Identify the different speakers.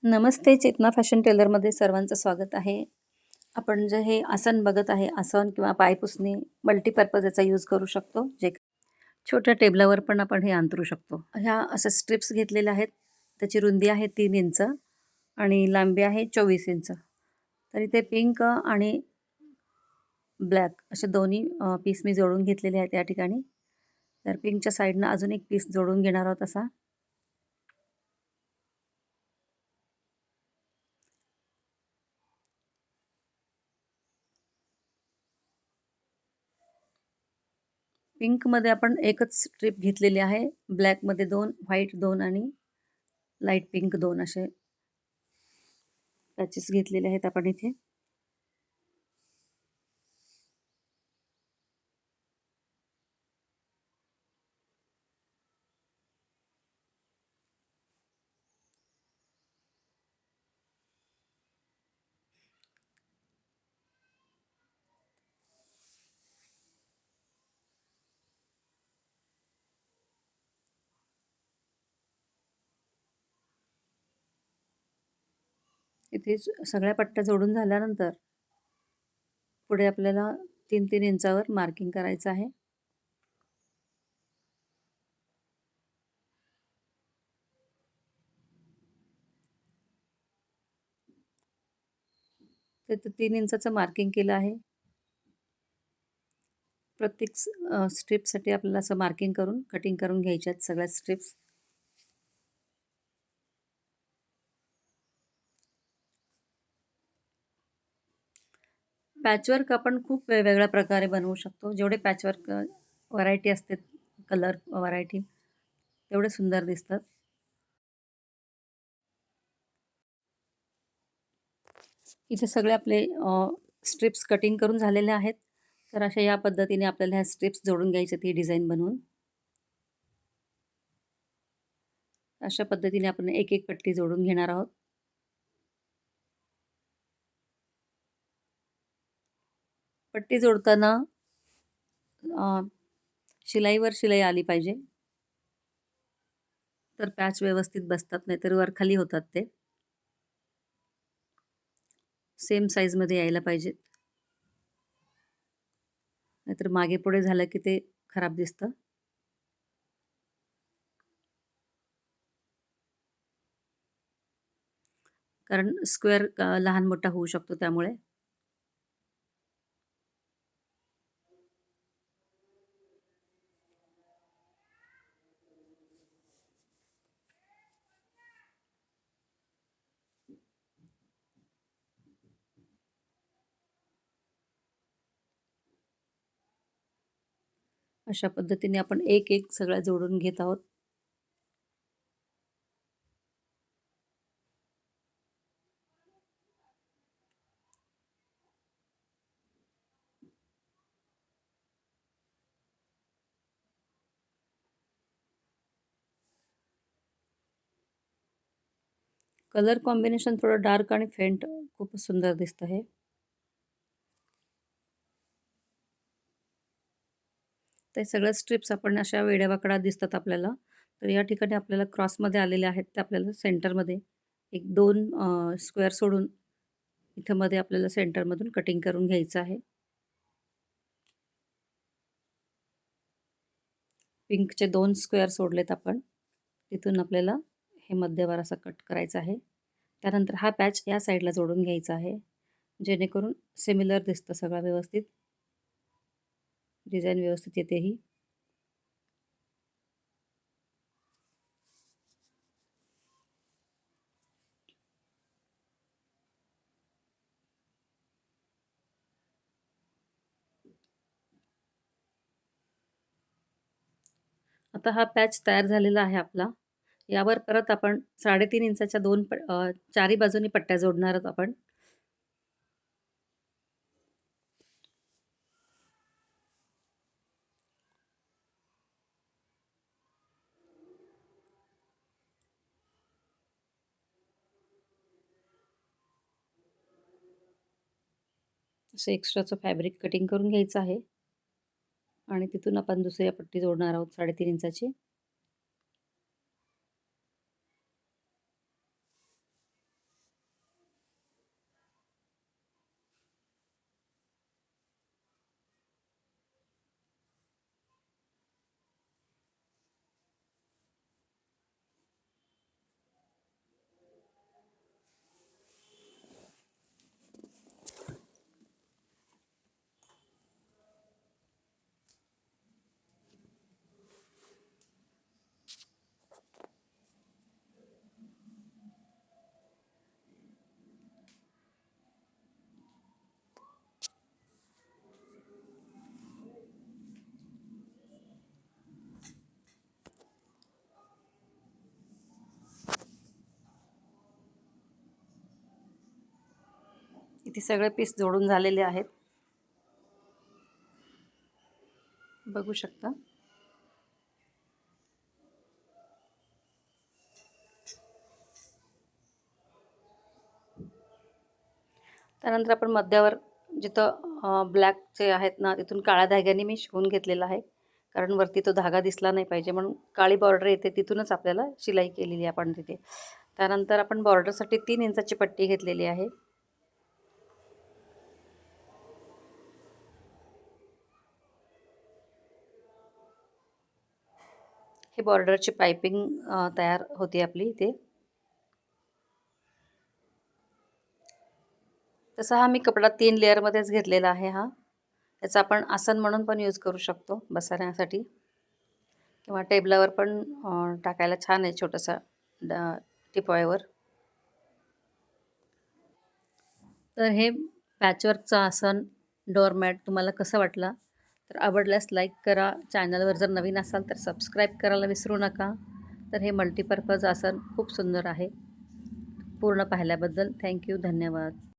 Speaker 1: नमस्ते, चेतना fashion टेलरमध्ये सर्वांचं स्वागत आहे. आपण जे हे आसन बघत आहे, आसन किंवा पायपुसणी मल्टीपर्पज याचा यूज करू शकतो. जे छोट्या टेबलावर पण आपण हे अंथरू शकतो. ह्या अशा स्ट्रिप्स घेतलेल्या आहेत. त्याची रुंदी आहे 3 इंच आणि लांबी आहे 24 इंच. तर इथे पिंक आणि ब्लॅक असे दोन्ही पीस मी जोडून घेतलेले आहेत या ठिकाणी. तर पिंकच्या साईडनं अजून एक पीस जोडून घेणार आहोत असा. पिंकमध्ये आपण एकच स्ट्रिप घेतलेली आहे. ब्लॅकमध्ये 2, व्हाईट 2 आणि लाईट पिंक 2 असे पॅचेस घेतलेले आहेत आपण इथे. इथे सगळ्या पट्ट्या जोडून झाल्यानंतर पुढे आपल्याला 3-3 इंचावर मार्किंग करायचं आहे. तर 3 इंचाचं मार्किंग केलं आहे. प्रत्येक स्ट्रिपसाठी आपल्याला असं मार्किंग करून कटिंग करून घ्यायच्या आहेत सगळ्या स्ट्रिप्स. पॅचवर्क आपण खूप वेगवेगळ्या प्रकारे बनवू शकतो. जेवढे पॅचवर्क व्हरायटी असते, कलर व्हरायटी तेवढे सुंदर दिसतात. इथे सगळे आपले स्ट्रिप्स कटिंग करून झालेले आहेत. तर अशा या पद्धतीने आपल्याला ह्या स्ट्रिप्स जोडून घ्यायच्या ती डिझाईन बनवून. अशा पद्धतीने आपण एक एक पट्टी जोडून घेणार आहोत. पट्टी जोडताना शिलाईवर शिलाई आली पाहिजे. तर पॅच व्यवस्थित बसतात, नाहीतर वर खाली होतात ते. सेम साईजमध्ये यायला पाहिजेत. नाहीतर मागे पुढे झालं की ते खराब दिसतं. कारण स्क्वेअर लहान मोठा होऊ शकतो त्यामुळे. अशा पद्धतीने आपण एक एक सगळ्या जोडून घेत आहोत. कलर कॉम्बिनेशन थोडं डार्क आणि फेंट खूपच सुंदर दिसतं हे. ते सगळ्या स्ट्रिप्स आपण अशा वेड्यावाकडा दिसतात आपल्याला. तर या ठिकाणी आपल्याला क्रॉसमध्ये आलेले आहेत ते आपल्याला सेंटरमध्ये एक 2 स्क्वेअर सोडून इथं मध्ये आपल्याला सेंटरमधून कटिंग करून घ्यायचं आहे. पिंकचे 2 स्क्वेअर सोडलेत आपण. तिथून आपल्याला हे मध्यभाग असा कट करायचा आहे. त्यानंतर हा पॅच या साईडला जोडून घ्यायचा आहे. जेणेकरून सिमिलर दिसतं सगळं व्यवस्थित. डिझाईन व्यवस्थित येते ही. आता हा पॅच तयार झालेला आहे आपला. यावर परत आपण 3.5 इंचाच्या चारी बाजूनी पट्ट्या जोडणार आहोत आपण. असं एक्स्ट्राचं फॅब्रिक कटिंग करून घ्यायचं आहे आणि तिथून आपण दुसरी पट्टी जोडणार आहोत 3.5 इंचाची. किती सगळे पीस जोडून झालेले आहेत, बघू शकता. त्यानंतर आपण मध्यावर जिथं ब्लॅकचे आहेत ना, तिथून काळ्या धाग्याने मी शिवून घेतलेला आहे. कारण वरती तो धागा दिसला नाही पाहिजे म्हणून काळी बॉर्डर येते तिथूनच आपल्याला शिलाई केलेली आहे आपण तिथे. त्यानंतर आपण बॉर्डरसाठी 3 इंचाची पट्टी घेतलेली आहे. ही बॉर्डरची पाइपिंग तयार होती आपली इथे. तसा हा मी कपडा 3 लेअरमध्येच घेतलेला आहे हा. याचा आपण आसन म्हणून पण यूज करू शकतो बसण्यासाठी किंवा टेबलावर पण टाकायला छान आहे छोटासा टिपॉयवर. तर हे पॅचवर्कचं आसन डोअरमॅट तुम्हाला कसं वाटला? तर आवडल्यास लाईक करा. चॅनलवर जर नवीन असाल तर सबस्क्राईब करायला विसरू नका. तर हे मल्टीपर्पज आसन खूप सुंदर आहे. पूर्ण पाहिल्याबद्दल थँक्यू. धन्यवाद.